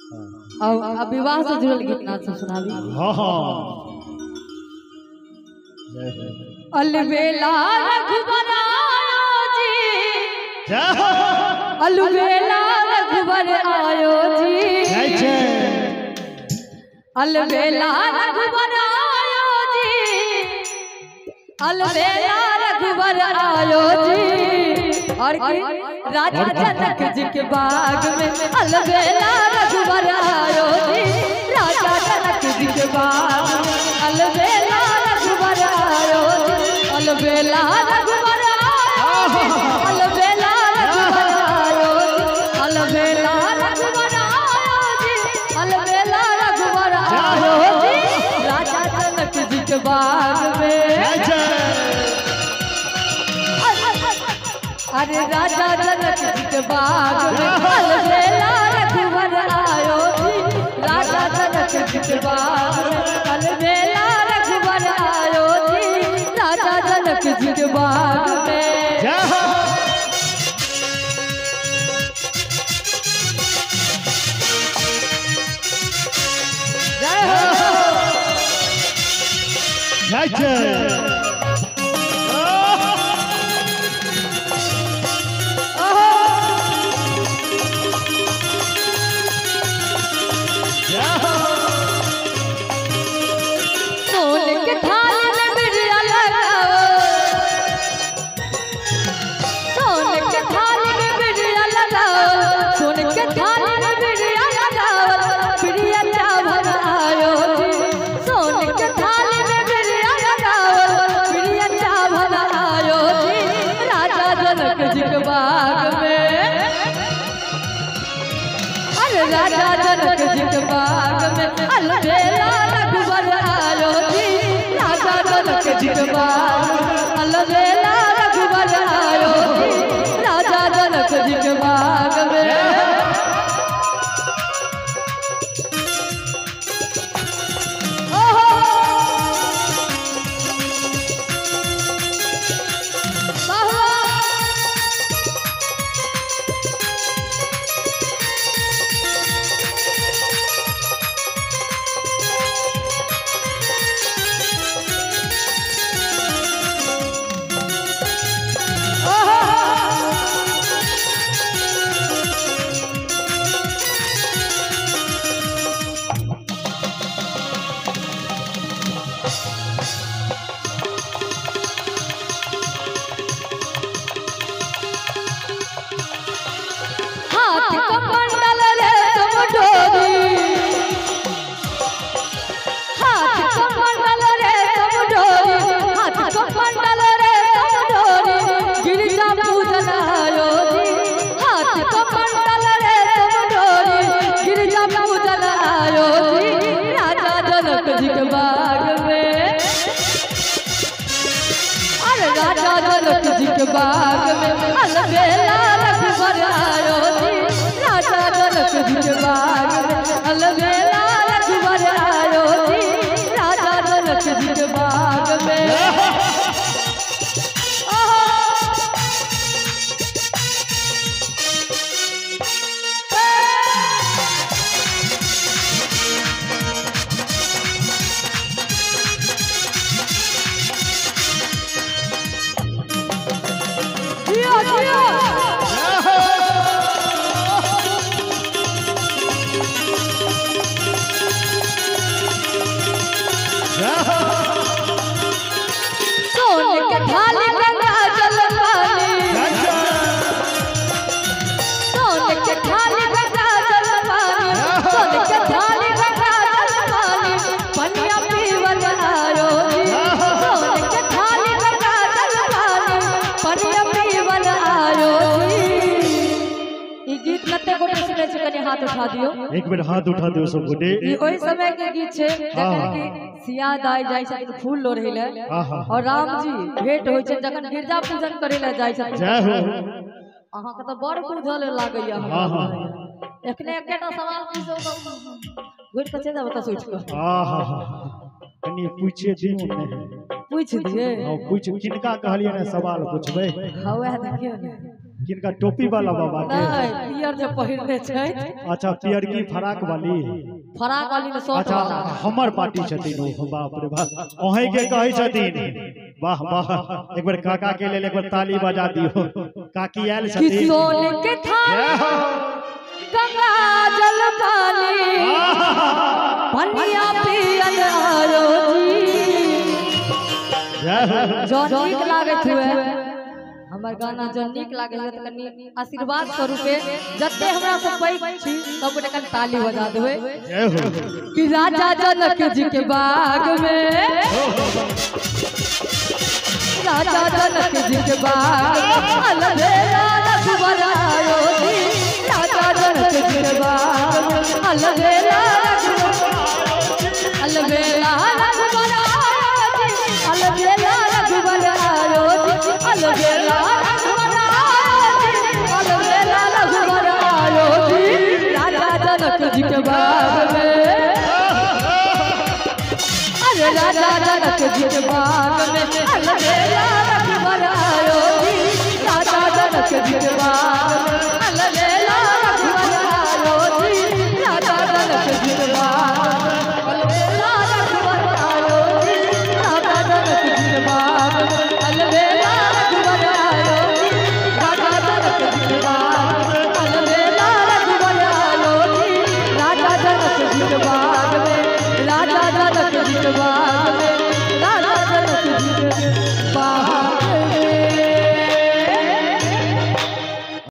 अब विवाह से जुड़ल गीत नाच सुनावी। हाँ हाँ अलबेला रघुबर आयो जी, जय हो अलबेला रघुबर आयो जी, जय जय अलबेला रघुबर आयो जी, अलबेला रघुबर आयो जी। और राजा जनक जी के बाग में अलबेला रघुबर आयो जी, राजा जनक जी के बाग में अलबेला रघुबर आयो जी, अलबेला रघुबर आयो जी, अलबेला रघुबर आयो जी, अलबेला रघुबर आयो जी, अलबेला रघुबर आयो जी, राजा जनक जी के बाग में। अरे राजा जनक जी के बाग में अलबेला रघुबर आयो जी, राजा जनक जी के बाग में अलबेला रघुबर आयो जी, राजा जनक जी के बाग में। जय हो जय हो जय जय सोने के थाल में बिरया लगाओ, सोने के थाल में बिरया लगाओ, सोने के थाल में बिरया लगाओ, बिरया चावल आयो जी, सोने के थाल में बिरया लगाओ, बिरया चावल आयो जी, राजा जनक जी के बाग में। अरे राजा जनक जी के बाग में अलबेला रघुबर आयो जी, राजा जनक जी के बाग में अलबेला रघुबर आयो जी, राजा जनक जी के बाग में। हाथ कमंडल रे तुम डोरी, हाथ कमंडल रे तुम डोरी, हाथ कमंडल रे तुम डोरी, गिरिजा पूजन आयो जी, हाथ कमंडल रे तुम डोरी, गिरिजा पूजन आयो जी, राजा जनक जी के बाग में। अरे राजा जनक जी के बाग में अलबेला रघुबर आयो जी, राजा जनक जी के बाग में अलबेला रघुबर आयो जी, राजा जनक जी के बाग में। जियो जियो सोने के थाली गंगा जल पानी, सोने के थाली गंगा जल पानी, सोने के थाली गंगा जल पानी, पनिया पीवन आयो जी, सोने के थाली गंगा जल पानी, पनिया पीवन आयो जी। ई गीत कते गोटे सुनै छै, कनी हाथ उठा दियो। एक बेर हाथ उठा दियो सब गोटे। ई ओहि समय के गीत छै जखन कि सिया दाई जाय छथिन फूल लोढ़ै ले, और राम जी भेंट होय छै जखन गिरजा पूजन करै ले जाय छथिन। जय हो अहाँ के त बड़ बुझल लागैया। हाँ हाँ एखने एकटा सवाल पूछो घुर के चल जाब त सोच के। कनी पूछे दियो ने, पूछ दिए। हां पूछ किनका कहलिए ने सवाल पूछबे। हवे देखियो ने किनका टोपी वाला बाबा के नहीं पियर जे पहिरने छै अच्छा पियर की फराक वाली फराक वाली ने शर्ट अच्छा वाला हमर पार्टी छथिन ओ बाप रे बाप ओहे के कहै छथिन वाह वाह एक बार काका के लेल एक बार ताली बजा दियो काकी आयल कि छथिन सोने के थाली गंगा जल पानी पनिया पियल आरो जी जो नीक लागत हुए हमर गाना जो नीक लागे है त कनी आशीर्वाद स्वरूपे जते हमरा से पैघ छी सब गोटे कनी ताली बजा देबै जय हो कि राजा जनक जी के बाग में राजा जनक जी के बाग अलबेला रघुवर आयो जी राजा जनक जी के बाग में अलबेला अलबेला रघुवर आयो जी अलबेला रघुवर आयो जी अलबेला रघुवर आयो जी अलबेला रघुवर आयो जी राजा जनक जी के बाग में अरे राजा जनक जी के बाग में अलबेला रघुवर आयो जी राजा जनक जी के बाग में अलबेला रघुवर आयो जी राजा जनक जी के बाग में अलबेला रघुवर आयो जी राजा जनक जी के बाग में अलबेला रघुवर आयो जी राजा जनक जी के बाग में अलबेला रघुवर आयो जी राजा जनक जी के बाग में राजा जनक जी के बाग